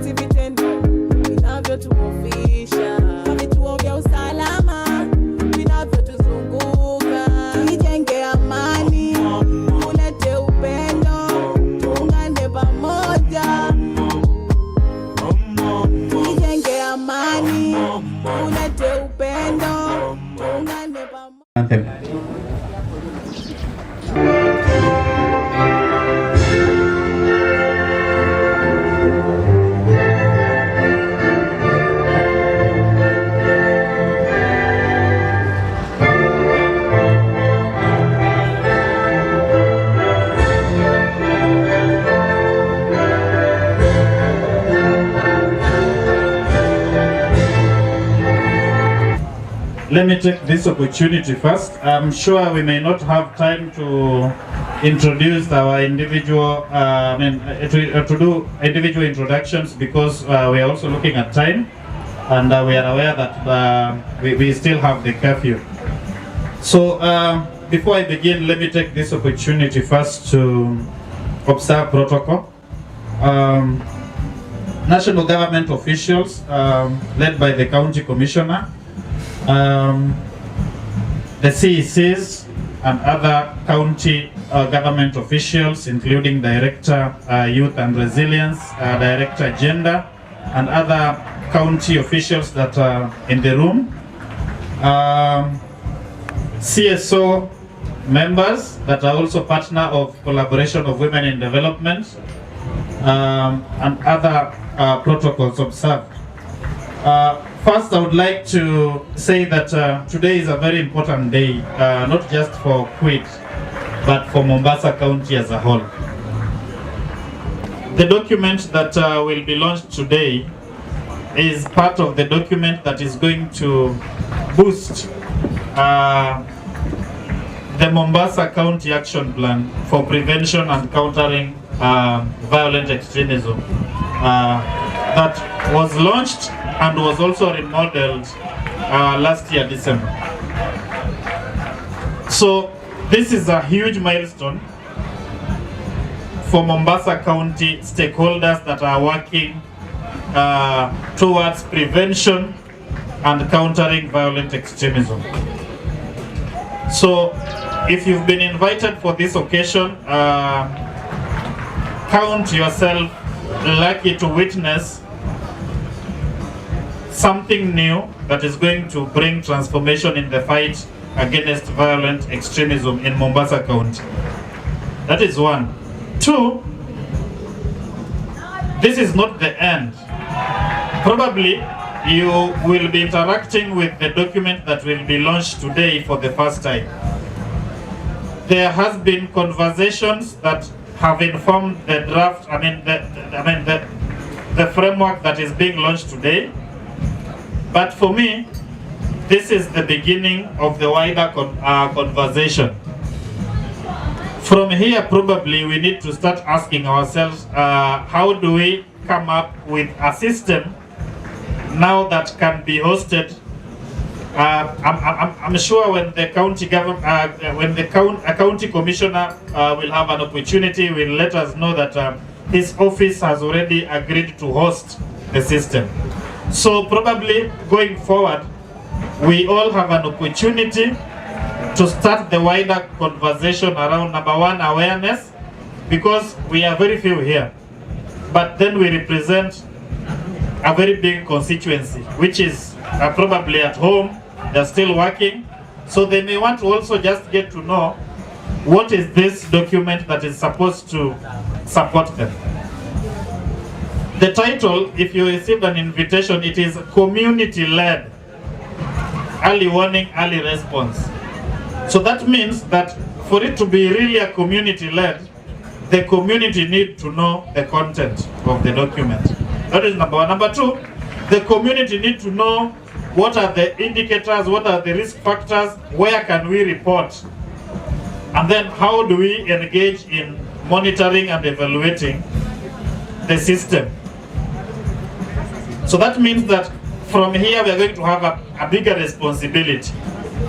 eti vitendo vinavyotuofisha, vituo vya usalama vinavyotuzunguka. Tujenge amani, tulete upendo, tuungane pamoja. Tujenge amani, tulete upendo, tuungane pamoja. Let me take this opportunity first. I'm sure we may not have time to introduce our individual, to do individual introductions because we are also looking at time, and we are aware that we still have the curfew. So before I begin, let me take this opportunity first to observe protocol. National government officials, led by the county commissioner, the CECs and other county government officials, including Director Youth and Resilience, Director Gender, and other county officials that are in the room, CSO members that are also partner of Collaboration of Women in Development, and other protocols observed. First, I would like to say that today is a very important day, not just for Kwit, but for Mombasa County as a whole. The document that will be launched today is part of the document that is going to boost the Mombasa County Action Plan for Prevention and Countering Violent Extremism that was launched and was also remodeled last year, December. So this is a huge milestone for Mombasa County stakeholders that are working towards prevention and countering violent extremism. So if you've been invited for this occasion, count yourself lucky to witness something new that is going to bring transformation in the fight against violent extremism in Mombasa County. That is one. Two, this is not the end. Probably you will be interacting with the document that will be launched today for the first time. There has been conversations that have informed the draft, the framework that is being launched today. But for me, this is the beginning of the wider conversation. From here, probably we need to start asking ourselves, how do we come up with a system now that can be hosted? I'm sure when the county government, when the county commissioner will have an opportunity, will let us know that his office has already agreed to host the system. So probably going forward, we all have an opportunity to start the wider conversation around, number one, awareness, because we are very few here. But then we represent a very big constituency, which is probably at home, they're still working. So they may want to also just get to know what is this document that is supposed to support them. The title, if you received an invitation, it is community-led, early warning, early response. So that means that for it to be really a community-led, the community need to know the content of the document. That is number one. Number two, the community need to know what are the indicators, what are the risk factors, where can we report, and then how do we engage in monitoring and evaluating the system. So that means that from here we are going to have a bigger responsibility.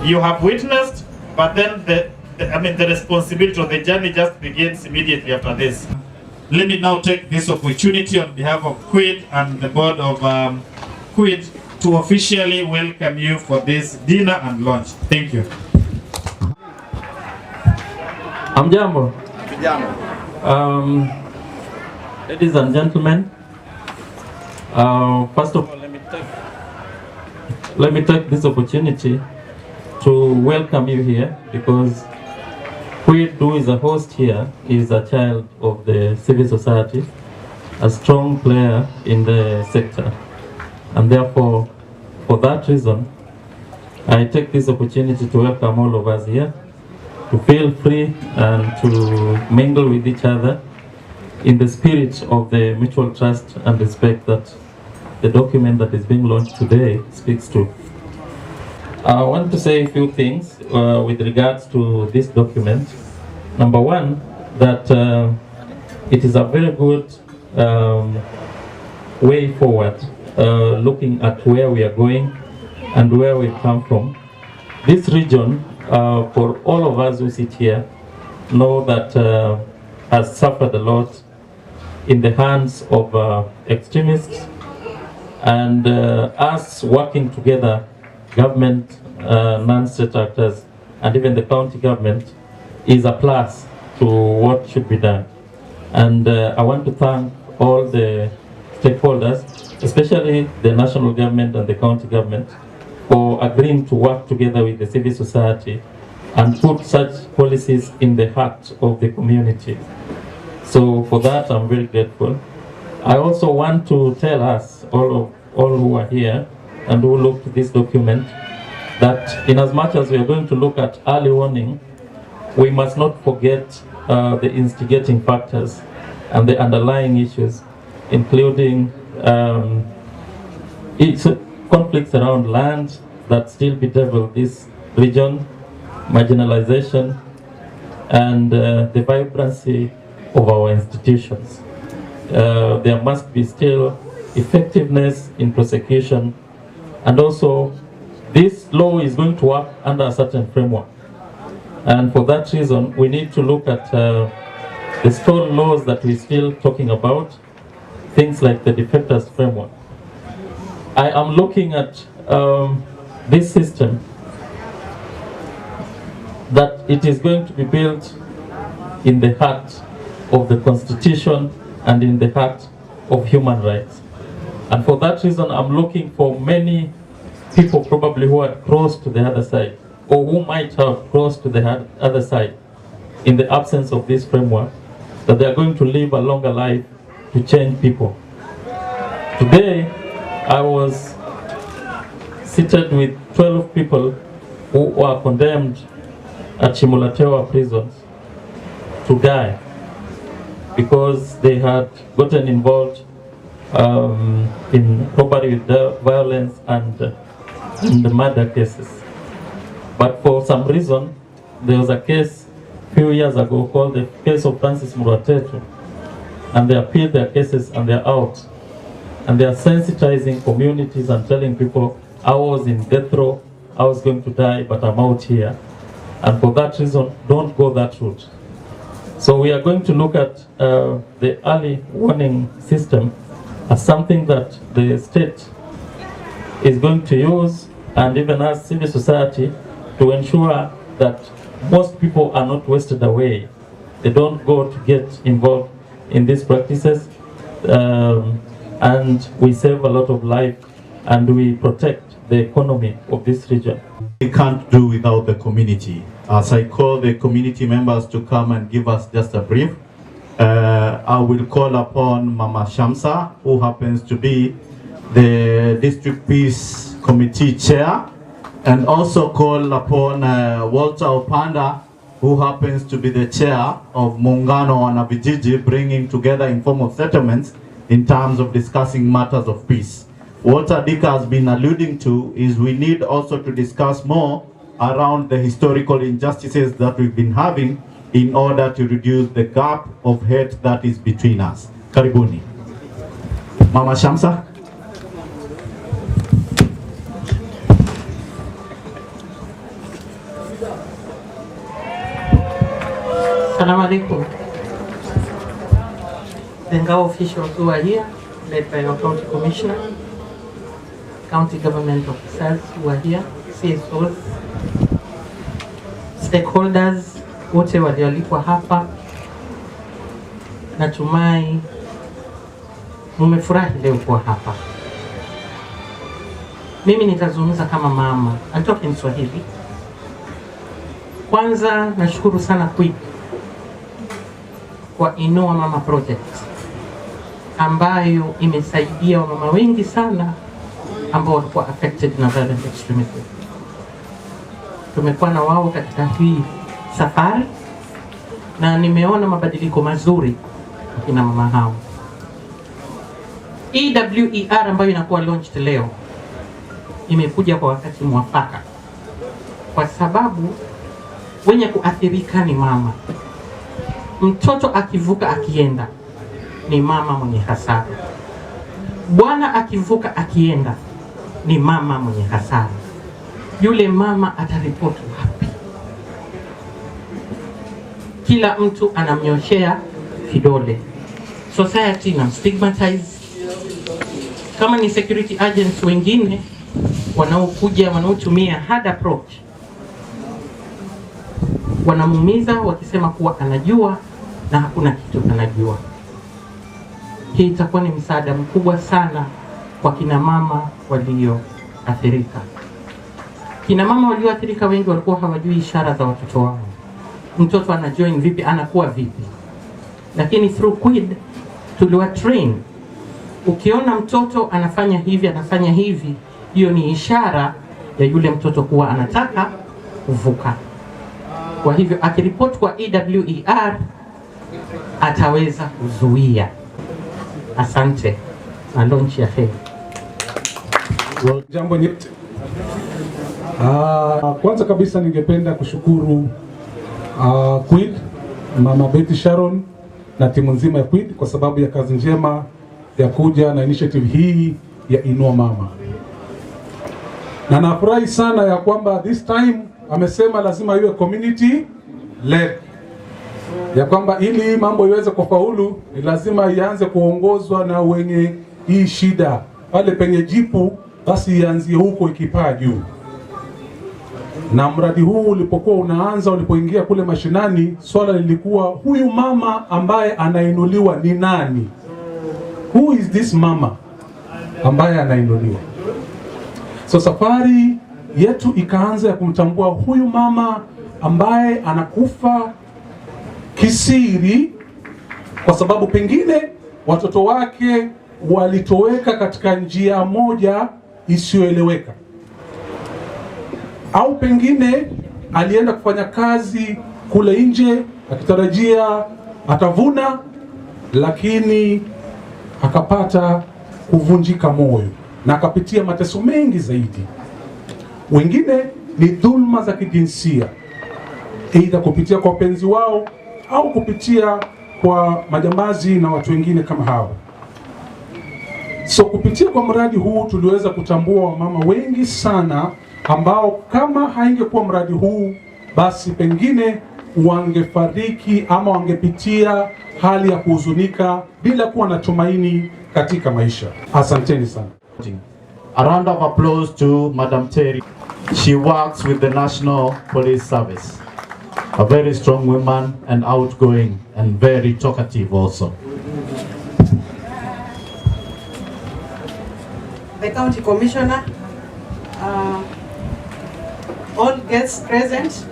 You have witnessed, but then the responsibility of the journey just begins immediately after this. let me now take this opportunity on behalf of Quid and the board of Quid to officially welcome you for this dinner and lunch. Thank you. Amjambo. Ladies and gentlemen, first of all, let me take this opportunity to welcome you here, because Quid, who is a host here, is a child of the civil society, a strong player in the sector, and therefore, for that reason, I take this opportunity to welcome all of us here, to feel free and to mingle with each other in the spirit of the mutual trust and respect that the document that is being launched today speaks to. I want to say a few things with regards to this document. Number one, that it is a very good way forward, looking at where we are going and where we come from. This region, for all of us who sit here, know that has suffered a lot in the hands of extremists, and us working together, government, non-state actors, and even the county government, is a plus to what should be done. And I want to thank all the stakeholders, especially the national government and the county government, for agreeing to work together with the civil society and put such policies in the heart of the community. So for that, I'm very grateful. I also want to tell us, all who are here and who look at this document, that in as much as we are going to look at early warning, we must not forget the instigating factors and the underlying issues, including conflicts around land that still bedevil this region, marginalization, and the vibrancy of our institutions. There must be still effectiveness in prosecution, and also this law is going to work under a certain framework. And for that reason, we need to look at the stone laws that we're still talking about, things like the defectors framework. I am looking at this system, that it is going to be built in the heart of the Constitution and in the heart of human rights. And for that reason, I'm looking for many people probably who are close to the other side, or who might have crossed to the other side in the absence of this framework, that they are going to live a longer life to change people. Today, I was seated with 12 people who were condemned at Chimulatewa prisons to die because they had gotten involved in robbery with violence and in the murder cases. But for some reason, there was a case a few years ago called the case of Francis Muratetu, and they appealed their cases and they're out. And they are sensitizing communities and telling people, I was in death row, I was going to die, but I'm out here. And for that reason, don't go that route. So we are going to look at the early warning system as something that the state is going to use, and even as civil society, to ensure that most people are not wasted away. They don't go to get involved in these practices, and we save a lot of life, and we protect the economy of this region. We can't do without the community. As I call the community members to come and give us just a brief, I will call upon Mama Shamsa, who happens to be the District Peace Committee Chair, and also call upon Walter Opanda, who happens to be the Chair of Muungano wa Vijiji, bringing together informal settlements in terms of discussing matters of peace. What Adika has been alluding to is we need also to discuss more around the historical injustices that we've been having in order to reduce the gap of hate that is between us. Karibuni. Mama Shamsa. Assalamu alaikum. the Ngao officials who are here, led by our county commissioner, county government officers who are here, CSOs, stakeholders, wote walioalikwa hapa. Natumai mmefurahi leo kuwa hapa. Mimi nitazungumza kama mama, atoke ni Swahili. Kwanza nashukuru sana kwa Inua Mama Project ambayo imesaidia wamama wengi sana ambao walikuwa affected na violent extremism. Tumekuwa na wao katika hii safari na nimeona mabadiliko mazuri kina mama hao. EWER ambayo inakuwa launched leo imekuja kwa wakati mwafaka, kwa sababu wenye kuathirika ni mama. Mtoto akivuka akienda ni mama mwenye hasara. Bwana akivuka akienda ni mama mwenye hasara. Yule mama ataripoti wapi? Kila mtu anamnyoshea kidole. Society na stigmatize. Kama ni security agents wengine wanaokuja wanaotumia hard approach, wanamuumiza wakisema kuwa anajua na hakuna kitu anajua. Hii itakuwa ni msaada mkubwa sana kwa kina mama walioathirika. Kina mama walioathirika wengi walikuwa hawajui ishara za watoto wao. Mtoto anajoin vipi, anakuwa vipi? Lakini through QID tuliwa train. Ukiona mtoto anafanya hivi, hiyo ni ishara ya yule mtoto kuwa anataka kuvuka. Kwa hivyo akiripoti kwa EWER ataweza kuzuia. Asante na launch ya heri. Jambo nyeti. Kwanza kabisa ningependa kushukuru QID, Mama Betty Sharon na timu nzima ya QID kwa sababu ya kazi njema ya kuja na initiative hii ya Inua Mama. Na nafurahi sana ya kwamba this time amesema lazima iwe community led. Ya kwamba ili mambo iweze kufaulu ni lazima ianze kuongozwa na wenye hii shida. Pale penye jipu basi ianzie huko ikipaa juu. Na mradi huu ulipokuwa unaanza, ulipoingia kule mashinani, swala lilikuwa huyu mama ambaye anainuliwa ni nani? Who is this mama ambaye anainuliwa? So safari yetu ikaanza ya kumtambua huyu mama ambaye anakufa kisiri kwa sababu pengine watoto wake walitoweka katika njia moja isiyoeleweka, au pengine alienda kufanya kazi kule nje akitarajia atavuna, lakini akapata kuvunjika moyo na akapitia mateso mengi zaidi. Wengine ni dhulma za kijinsia, aidha kupitia kwa wapenzi wao au kupitia kwa majambazi na watu wengine kama hao. So kupitia kwa mradi huu tuliweza kutambua wamama wengi sana ambao kama haingekuwa mradi huu basi pengine wangefariki ama wangepitia hali ya kuhuzunika bila kuwa na tumaini katika maisha. Asanteni sana. A round of applause to Madam Terry. She works with the National Police Service. A very strong woman and outgoing and very talkative also. The County Commissioner, all guests present,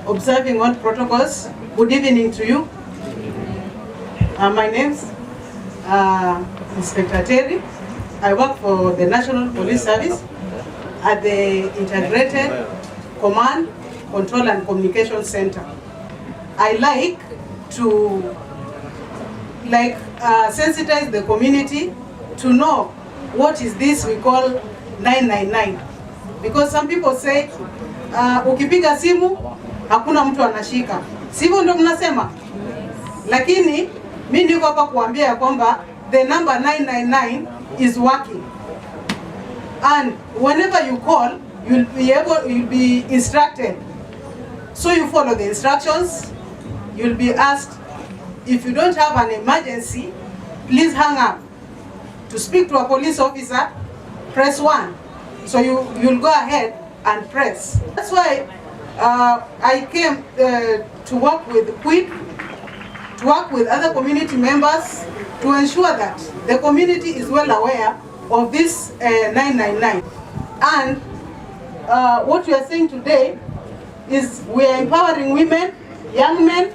observing all protocols, good evening to you. My name's Inspector Terry. I work for the National Police Service at the Integrated Command, Control and Communication Center. I like to sensitize the community to know what is this we call 999, because some people say ukipiga simu hakuna mtu anashika, sivyo ndio mnasema? Lakini mimi niko hapa kuambia ya kwamba the number 999 is working, and whenever you call you'll be instructed, so you follow the instructions. You'll be asked if you don't have an emergency, please hang up. To speak to a police officer, press 1. So you'll go ahead and press. That's why I came to work with QUID, to work with other community members to ensure that the community is well aware of this 999. And what we are saying today is we are empowering women, young men,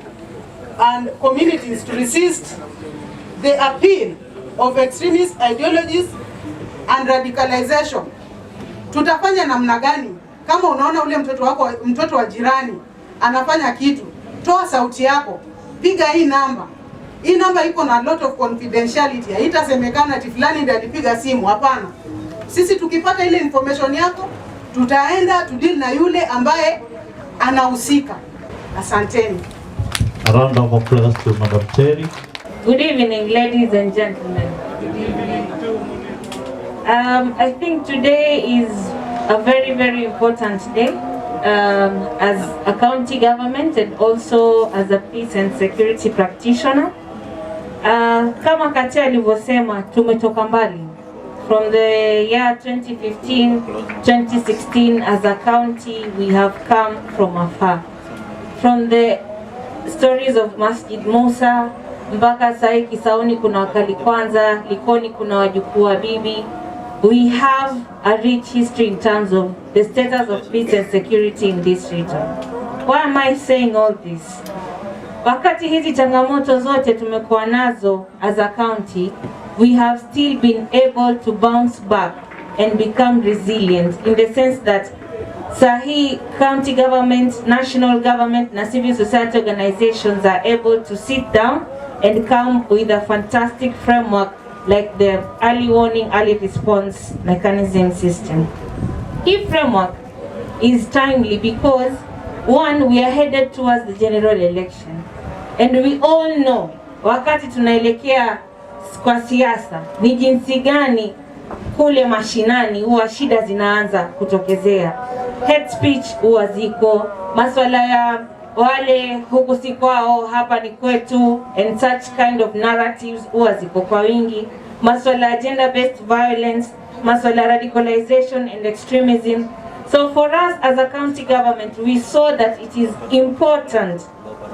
and communities to resist the appeal of extremist ideologies and radicalization. Tutafanya namna gani? Kama unaona ule mtoto wa jirani anafanya kitu, toa sauti yako, piga hii namba. Hii namba iko na lot of confidentiality. Haitasemekana ati fulani ndiye alipiga simu, hapana. Sisi tukipata ile information yako, tutaenda to deal na yule ambaye anahusika. Asanteni. A round of applause to Madam Terry. Good evening, ladies and gentlemen. I think today is a very, very important day as a county government and also as a peace and security practitioner. Kama Kati alivyosema, tumetoka mbali. From the year 2015, 2016, as a county, we have come from afar. From the stories of Masjid Musa, mpaka sahi Kisauni kuna wakali kwanza, Likoni kuna wajukuu wa bibi. We have a rich history in terms of the status of peace and security in this region. Why am I saying all this? Wakati hizi changamoto zote tumekuwa nazo as a county, we have still been able to bounce back and become resilient in the sense that Sahi county government, national government, and civil society organizations are able to sit down and come with a fantastic framework like the early warning, early response mechanism system. This framework is timely because, one, we are headed towards the general election. And we all know, wakati tunaelekea kwa siasa, ni jinsi gani kule mashinani huwa shida zinaanza kutokezea. Hate speech huwa ziko, maswala ya wale huku si kwao, hapa ni kwetu, and such kind of narratives huwa ziko kwa wingi. Maswala ya gender-based violence, maswala radicalization and extremism. So for us as a county government, we saw that it is important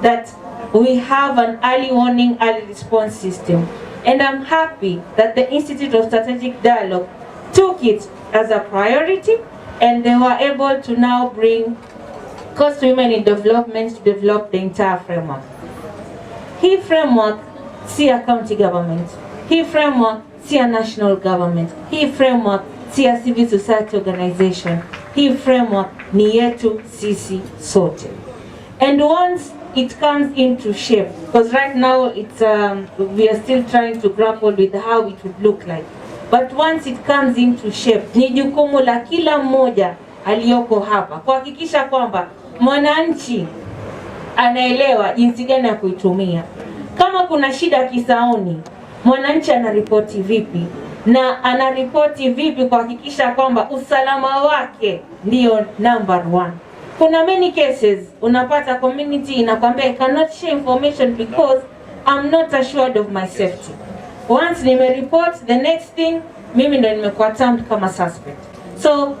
that we have an early warning, early response system. And I'm happy that the Institute of Strategic Dialogue took it as a priority, and they were able to now bring Coast Women in Development to develop the entire framework. Hii framework si a county government. Hii framework si a national government. Hii framework si a civil society organization. Hii framework ni yetu sisi sote. And once it comes into shape, because right now it's we are still trying to grapple with how it would look like. But once it comes into shape, ni jukumu la kila mmoja aliyoko hapa kuhakikisha kwamba mwananchi anaelewa jinsi gani ya kuitumia. Kama kuna shida Kisauni, mwananchi anaripoti vipi, na anaripoti vipi kuhakikisha kwamba usalama wake ndio number one. Kuna many cases unapata community inakwambia I cannot share information because I'm not assured of my safety. Once nimereport, the next thing mimi ndo nimekuwa termed kama suspect. So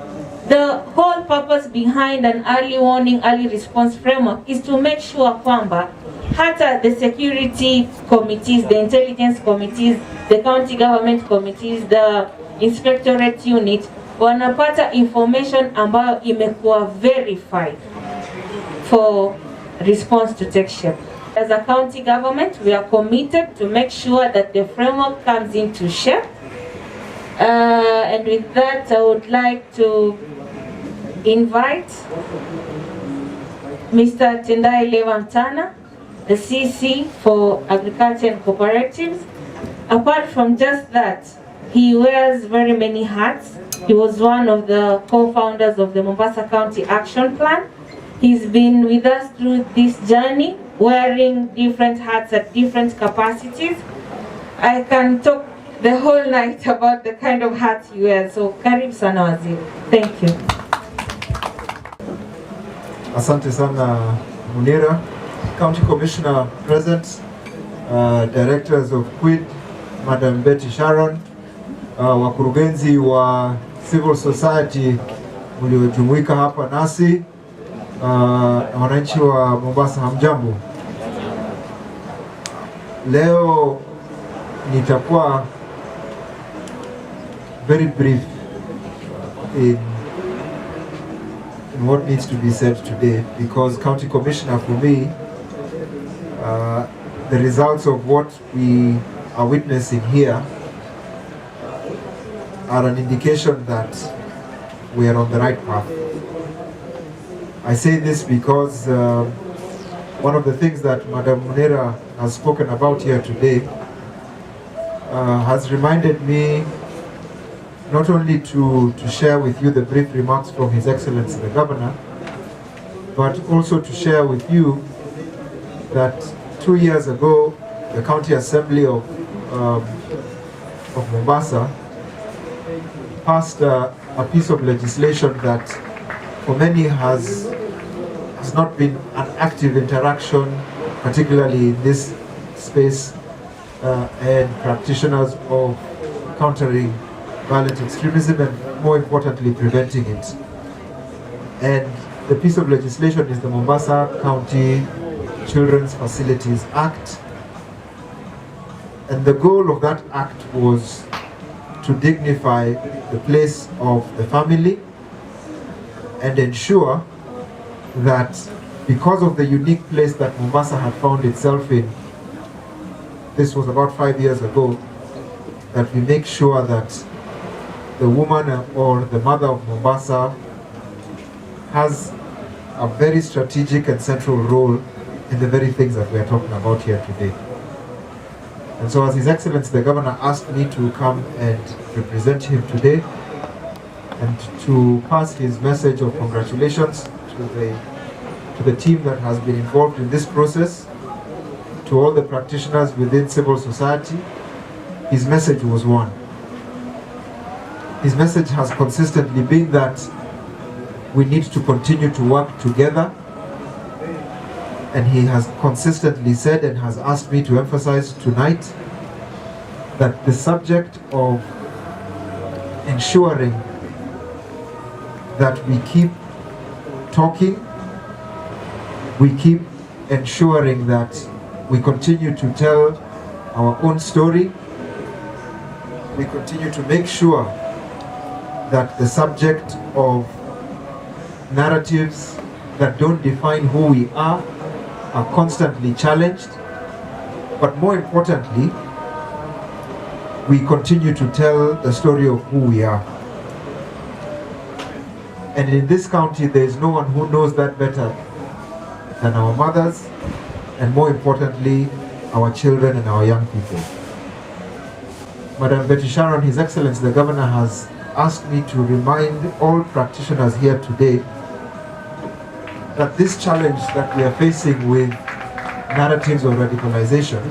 the whole purpose behind an early warning, early response framework is to make sure kwamba hata the security committees, the intelligence committees, the county government committees, the inspectorate unit wanapata information ambayo imekuwa verified for response to take shape. As a county government, we are committed to make sure that the framework comes into shape. And with that, I would like to invite Mr. Tendai Lewamtana, the CC for Agriculture and Cooperatives. Apart from just that, he wears very many hats. He was one of the co-founders of the Mombasa County Action Plan. He's been with us through this journey, wearing different hats at different capacities. I can talk the whole night about the kind of hats he wears. So, karibu sana waziri. Thank you. Asante sana Munira, County Commissioner present, directors of QUID, Madam Betty Sharon, wakurugenzi wa civil society mliojumuika hapa nasi, na wananchi wa Mombasa, hamjambo. Leo nitakuwa very brief in what needs to be said today, because County Commissioner, for me, the results of what we are witnessing here are an indication that we are on the right path. I say this because one of the things that Madam Munira has spoken about here today has reminded me not only to share with you the brief remarks from His Excellency the Governor, but also to share with you that 2 years ago, the County Assembly of Mombasa passed a piece of legislation that for many has not been an active interaction, particularly in this space, and practitioners of countering violent extremism and, more importantly, preventing it. And the piece of legislation is the Mombasa County Children's Facilities Act. And the goal of that act was to dignify the place of the family and ensure that, because of the unique place that Mombasa had found itself in, this was about 5 years ago, that we make sure that the woman or the mother of Mombasa has a very strategic and central role in the very things that we are talking about here today. And so, as His Excellency the Governor asked me to come and represent him today and to pass his message of congratulations to the team that has been involved in this process, to all the practitioners within civil society, his message was one. His message has consistently been that we need to continue to work together, and he has consistently said and has asked me to emphasize tonight that the subject of ensuring that we keep talking, we keep ensuring that we continue to tell our own story, we continue to make sure that the subject of narratives that don't define who we are constantly challenged, but more importantly, we continue to tell the story of who we are. And in this county, there is no one who knows that better than our mothers, and more importantly, our children and our young people. Madam Betty Sharon, His Excellency the Governor, has asked me to remind all practitioners here today that this challenge that we are facing with narratives of radicalization,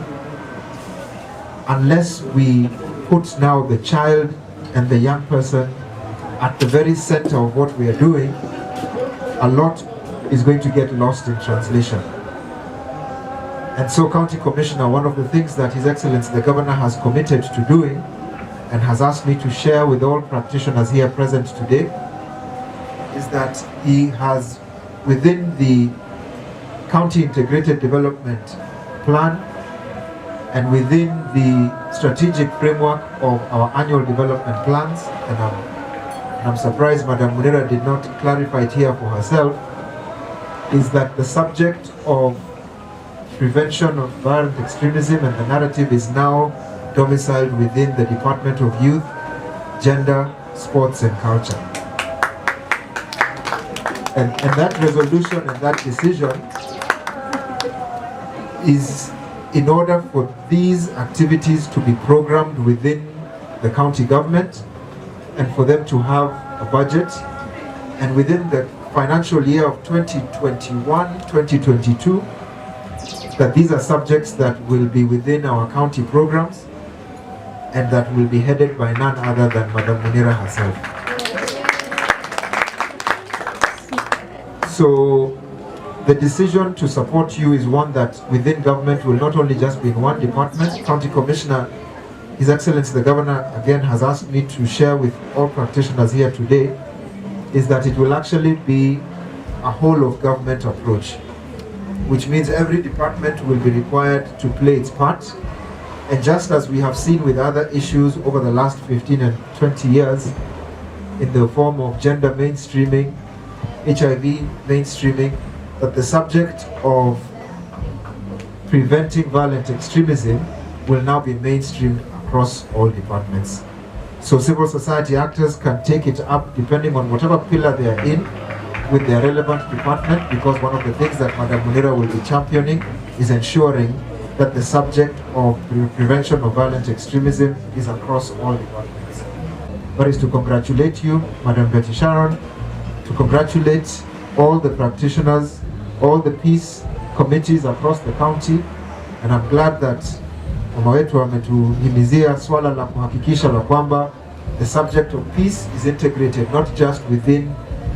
unless we put now the child and the young person at the very center of what we are doing, a lot is going to get lost in translation. And so, County Commissioner, one of the things that His Excellency the Governor has committed to doing and has asked me to share with all practitioners here present today is that he has, within the County Integrated Development Plan and within the strategic framework of our annual development plans, and I'm surprised Madam Munira did not clarify it here for herself, is that the subject of prevention of violent extremism and the narrative is now domiciled within the Department of Youth, Gender, Sports and Culture. And that resolution and that decision is in order for these activities to be programmed within the county government and for them to have a budget, and within the financial year of 2021-2022, that these are subjects that will be within our county programs and that will be headed by none other than Madam Munira herself. So the decision to support you is one that within government will not only just be in one department. County Commissioner, His Excellency the Governor again has asked me to share with all practitioners here today is that it will actually be a whole of government approach, which means every department will be required to play its part. And just as we have seen with other issues over the last 15 and 20 years in the form of gender mainstreaming, HIV mainstreaming, that the subject of preventing violent extremism will now be mainstreamed across all departments. So civil society actors can take it up depending on whatever pillar they are in with their relevant department, because one of the things that Madam Munira will be championing is ensuring that the subject of prevention of violent extremism is across all departments. That is to congratulate you, Madam Betty Sharon, to congratulate all the practitioners, all the peace committees across the county, and I'm glad that mama wetu ametuhimizia swala la kuhakikisha la kwamba the subject of peace is integrated not just within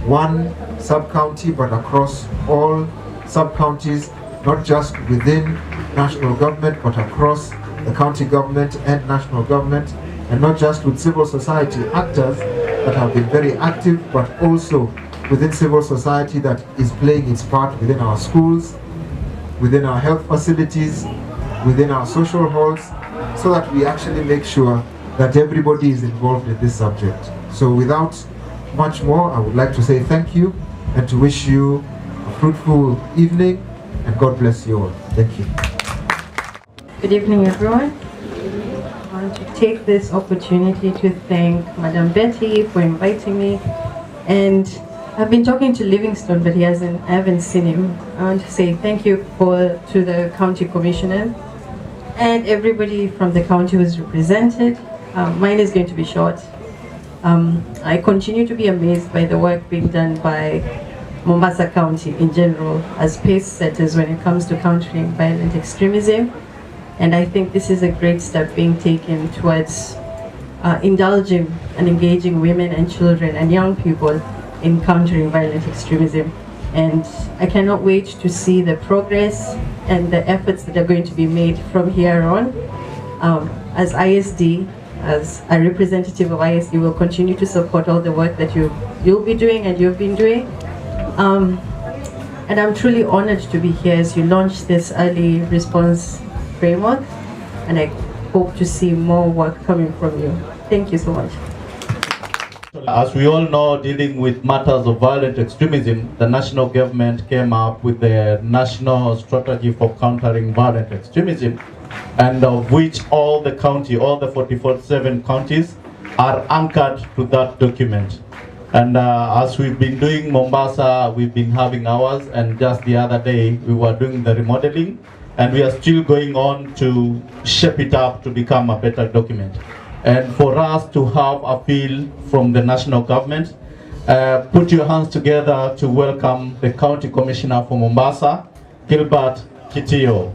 one sub-county but across all sub-counties, not just within national government but across the county government and national government, and not just with civil society actors that have been very active, but also within civil society that is playing its part within our schools, within our health facilities, within our social halls, so that we actually make sure that everybody is involved in this subject. So without much more, I would like to say thank you and to wish you a fruitful evening, and God bless you all. Thank you. Good evening, everyone. I want to take this opportunity to thank Madam Betty for inviting me. And I've been talking to Livingstone, but I haven't seen him. I want to say thank you to the county commissioner and everybody from the county who's represented. Mine is going to be short. I continue to be amazed by the work being done by Mombasa County in general as pace setters when it comes to countering violent extremism. And I think this is a great step being taken towards indulging and engaging women and children and young people in countering violent extremism. And I cannot wait to see the progress and the efforts that are going to be made from here on. As ISD, as a representative of ISD, will continue to support all the work that you'll be doing and you've been doing. And I'm truly honored to be here as you launch this early response framework, and I hope to see more work coming from you. Thank you so much. As we all know, dealing with matters of violent extremism, the national government came up with the National Strategy for Countering Violent Extremism, and of which all the 47 counties are anchored to that document. And as we've been doing Mombasa, we've been having ours, and just the other day we were doing the remodeling, and we are still going on to shape it up to become a better document. And for us to have a feel from the national government, put your hands together to welcome the County Commissioner for Mombasa, Gilbert Kitio.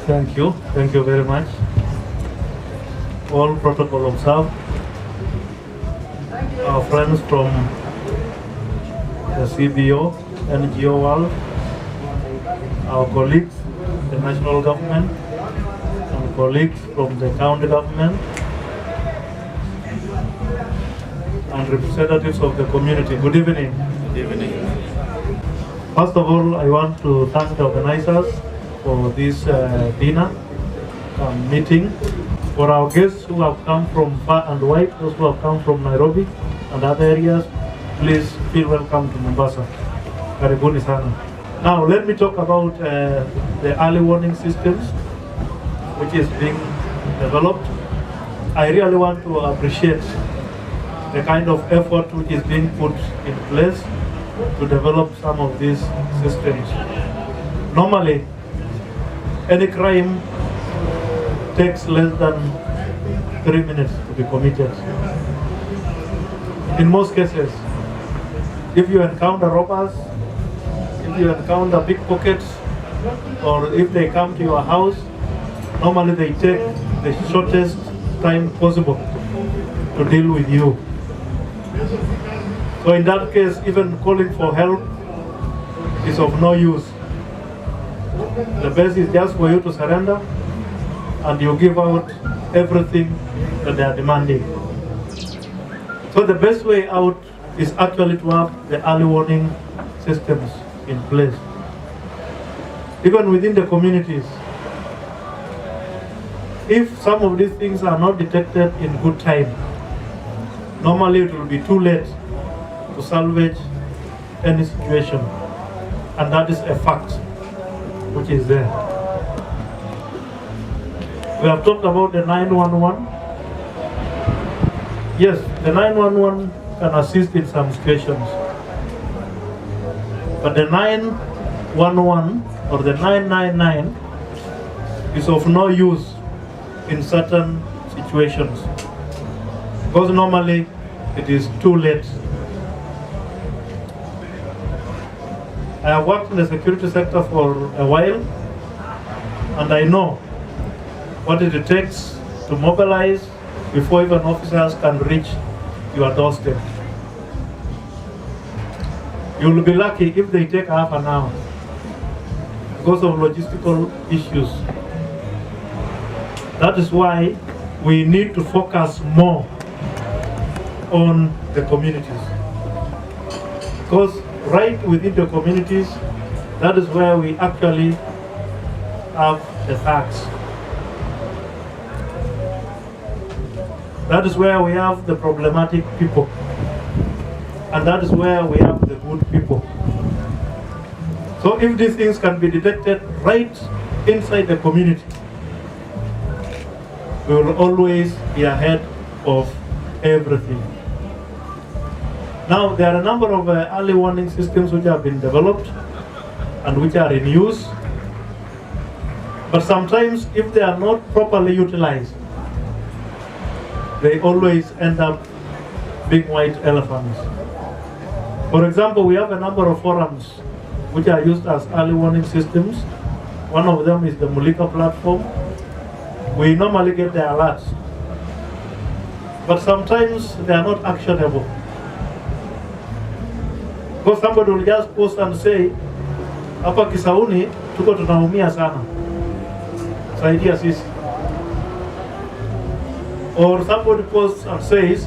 Thank you very much. All protocol observed. Our friends from the CBO, NGO world, our colleagues, the national government, and colleagues from the county government, and representatives of the community. Good evening. Good evening. First of all, I want to thank the organizers for this dinner meeting. For our guests who have come from far and wide, those who have come from Nairobi and other areas, please feel welcome to Mombasa. Karibuni sana. Now let me talk about the early warning systems which is being developed. I really want to appreciate the kind of effort which is being put in place to develop some of these systems. Normally, any crime takes less than 3 minutes to be committed. In most cases, if you encounter robbers, if you encounter pickpockets, or if they come to your house, normally they take the shortest time possible to deal with you. So in that case, even calling for help is of no use. The best is just for you to surrender and you give out everything that they are demanding. So the best way out is actually to have the early warning systems in place. Even within the communities, if some of these things are not detected in good time, normally it will be too late to salvage any situation. And that is a fact which is there. We have talked about the 911. Yes, the 911 can assist in some situations. But the 911 or the 999 is of no use in certain situations, because normally it is too late. I have worked in the security sector for a while, and I know what it takes to mobilize before even officers can reach your doorstep. You will be lucky if they take half an hour because of logistical issues. That is why we need to focus more on the communities. Because right within the communities, that is where we actually have the facts. That is where we have the problematic people. And that is where we have the good people. So if these things can be detected right inside the community, we will always be ahead of everything. Now, there are a number of early warning systems which have been developed and which are in use. But sometimes, if they are not properly utilized, they always end up being white elephants. For example, we have a number of forums which are used as early warning systems. One of them is the Mulika platform. We normally get the alerts, but sometimes they are not actionable. Because somebody will just post and say, hapa Kisauni tuko tunaumia sana, saidia sisi. Or somebody posts and says,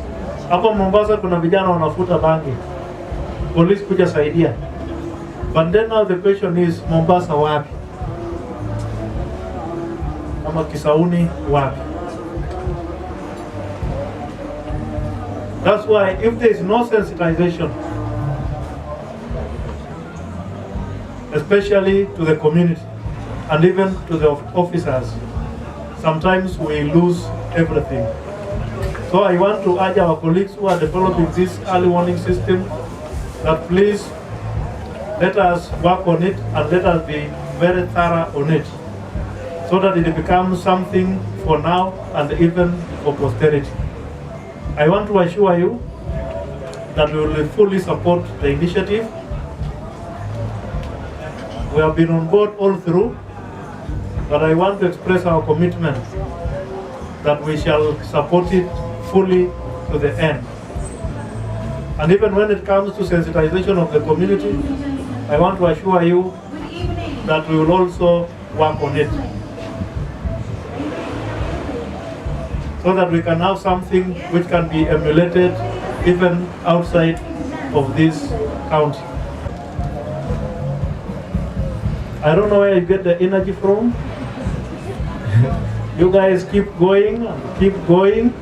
hapa Mombasa kuna vijana wanafuta bangi, police kuja saidia. But then now the question is, Mombasa wapi? Ama Kisauni wapi? That's why if there is no sensitization, especially to the community and even to the officers, sometimes we lose everything. So I want to urge our colleagues who are developing this early warning system that please let us work on it and let us be very thorough on it, so that it becomes something for now and even for posterity. I want to assure you that we will fully support the initiative. We have been on board all through, but I want to express our commitment that we shall support it fully to the end. And even when it comes to sensitization of the community, I want to assure you that we will also work on it, so that we can have something which can be emulated even outside of this county. I don't know where you get the energy from. You guys keep going and keep going.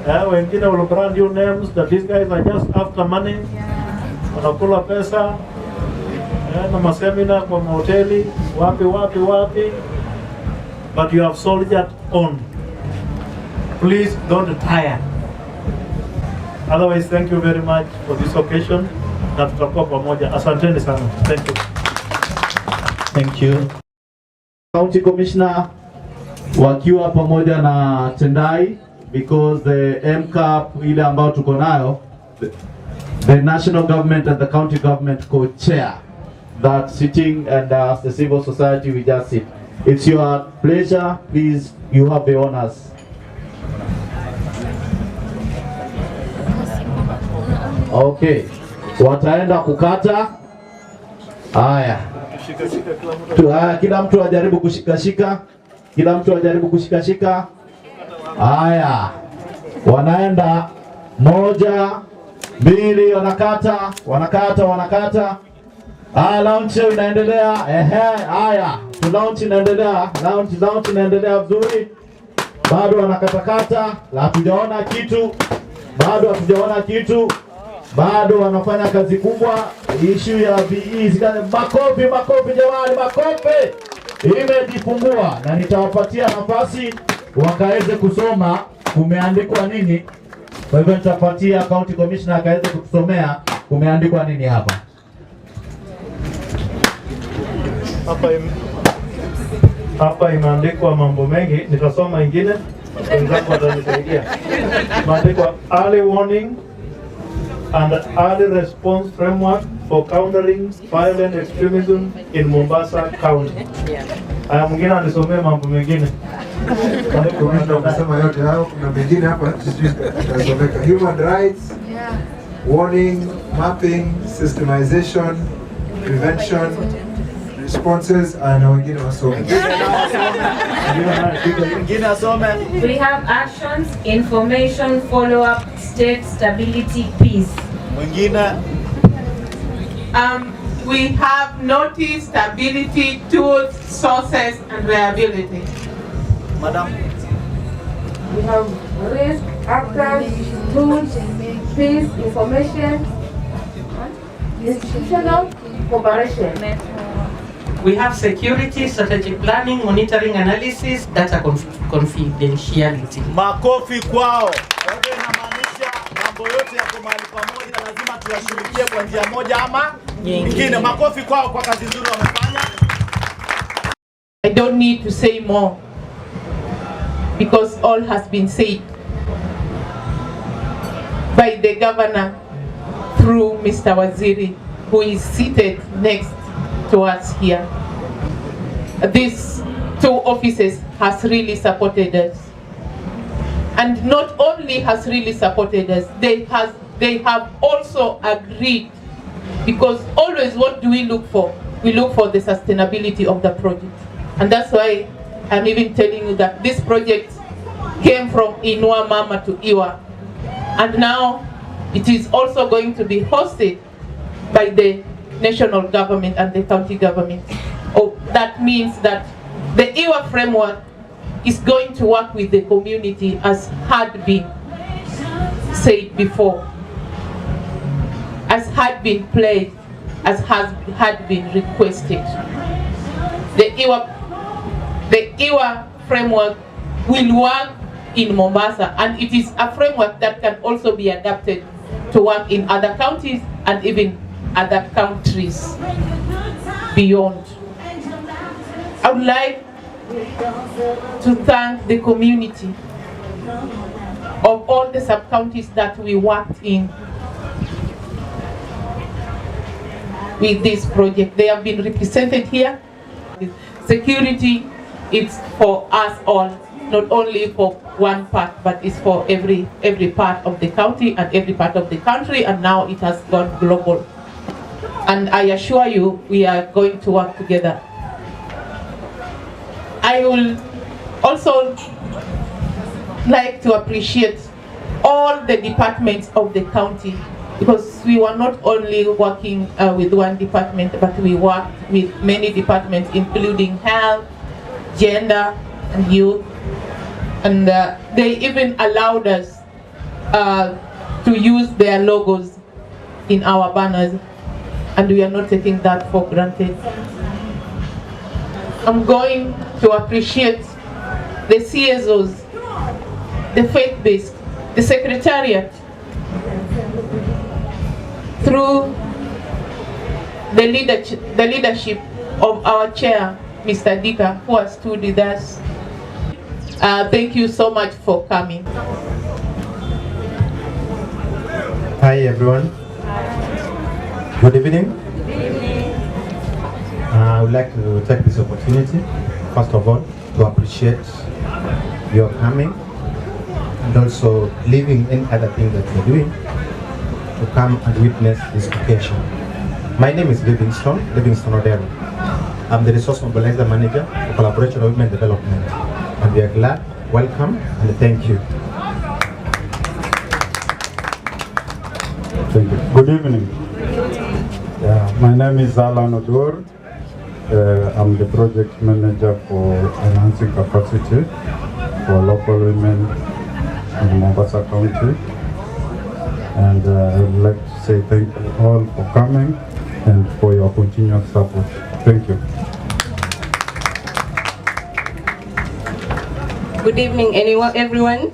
Wengine will brand new names that these guys are just after money. Wanakula pesa na masemina kwa mahoteli wapi. But you have soldiered on. Please don't tire. Otherwise, thank you very much for this occasion. Na tutakuwa pamoja. Asanteni sana. Thank you. Thank you. County Commissioner wakiwa pamoja na Tendai, because the MCAP ile ambao tuko nayo, the national government and the county government co-chair that sitting, and as the civil society we just sit. It's your pleasure, please, you have the honors. Okay, wataenda kukata. Haya, kila mtu ajaribu kushikashika, kila mtu ajaribu kushikashika. Haya, wanaenda 1, 2, wanakata. Launch inaendelea. Haya, launch inaendelea, launch inaendelea vizuri. Bado wanakatakata, hatujaona kitu. Bado wanafanya kazi kubwa. Issue ya VE, makofi jamani, makofi. Imejifungua na nitawapatia nafasi wakaweze kusoma kumeandikwa nini. Kwa hivyo nitapatia County Commissioner akaweze kutusomea kumeandikwa nini hapa. Hapa imeandikwa mambo mengi, nitasoma ingine, wenzangu watanisaidia. Imeandikwa early warning and early response framework for countering violent extremism in Mombasa County. Haya, mwingine anisomea mambo mengine. Kusema yote hayo, kuna mengine hapa tutasomeka. Human rights, warning, mapping, systemization, prevention, responses, na wengine wasome. We have actions, information, follow-up, state stability, peace. We have notice, stability, tools, sources, and reliability. Madam. We have risk, actors, tools, peace, information, institutional cooperation. We have security, strategic planning, monitoring analysis, data confidentiality. Makofi kwao. Yote inamaanisha mambo yote yako mahali pamoja na lazima tuyashughulikie kwa njia moja ama nyingine. Makofi kwao kwa kazi nzuri wamefanya. I don't need to say more because all has been said by the governor through Mr. Waziri, who is seated next to us here. These two offices has really supported us, and not only has really supported us, they have also agreed, because always what do we look for? We look for the sustainability of the project, and that's why I'm even telling you that this project came from Inua Mama to Iwa, and now it is also going to be hosted by the national government and the county government. That means that the Iwa framework is going to work with the community, as had been said before, as had been played, as had been requested. The Iwa framework will work in Mombasa, and it is a framework that can also be adapted to work in other counties and even other countries beyond. I would like to thank the community of all the sub-counties that we worked in with this project. They have been represented here. Security, it's for us all, not only for one part, but it's for every part of the county and every part of the country, and now it has gone global. And I assure you, we are going to work together. I will also like to appreciate all the departments of the county, because we were not only working with one department, but we worked with many departments, including health, gender, and youth. And they even allowed us to use their logos in our banners, and we are not taking that for granted. I'm going to appreciate the CSOs, the faith-based, the secretariat, through the leadership of our chair, Mr. Dika, who has stood with us. Thank you so much for coming. Hi everyone. Good evening. I would like to take this opportunity, first of all, to appreciate your coming and also leaving any other thing that you're doing to come and witness this occasion. My name is Livingston Odero. I'm the Resource Mobilizer Manager for Collaboration of Women Development. And we are glad, welcome, and thank you. Thank you. Good evening. My name is Alan Odur. I'm the project manager for enhancing capacity for local women in Mombasa County. And I would like to say thank you all for coming and for your continued support. Thank you. Good evening, everyone.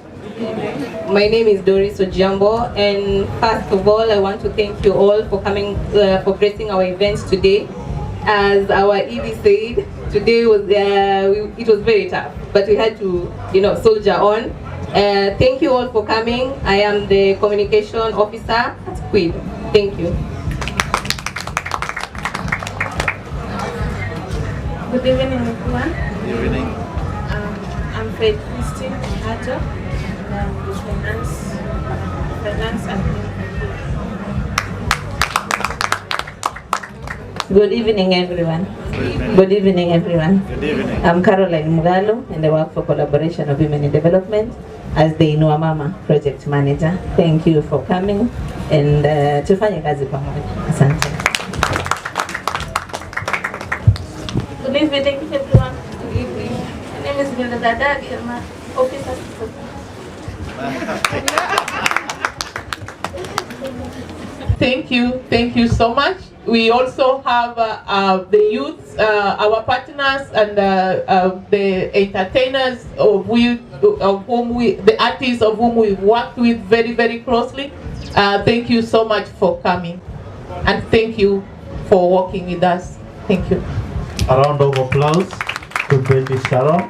My name is Doris Ojambo, and first of all, I want to thank you all for coming, for gracing our events today. As our ED said, today was it was very tough, but we had to, soldier on. Thank you all for coming. I am the communication officer at QUID. Thank you. Good evening, everyone. Good evening. I'm Faith Christine Hato, and I'm the finance and Good evening, everyone. Good evening, everyone. Good evening. I'm Caroline Mugalo, and I work for Collaboration of Women in Development as the Inua Mama Project Manager. Thank you for coming, and tufanye kazi pamoja. Asante. Good evening, everyone. Good evening. My name is Milda Dadadi. I'm an officer. Thank you so much. We also have the youth, our partners, and the entertainers the artists of whom we've worked with very, very closely. Thank you so much for coming, and thank you for working with us. Thank you. A round of applause to Betty Sharon.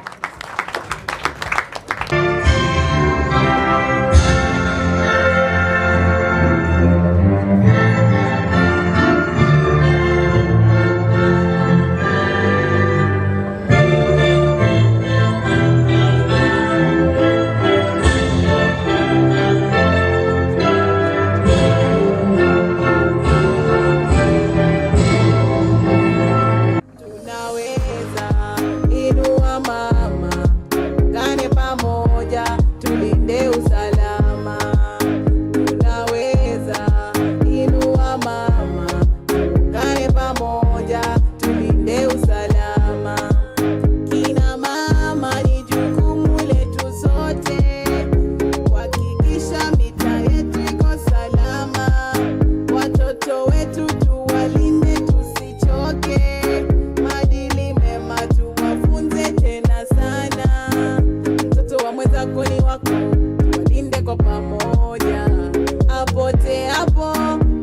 Apote hapo,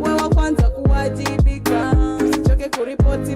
wewe kwanza kuwajibika, usichoke kuripoti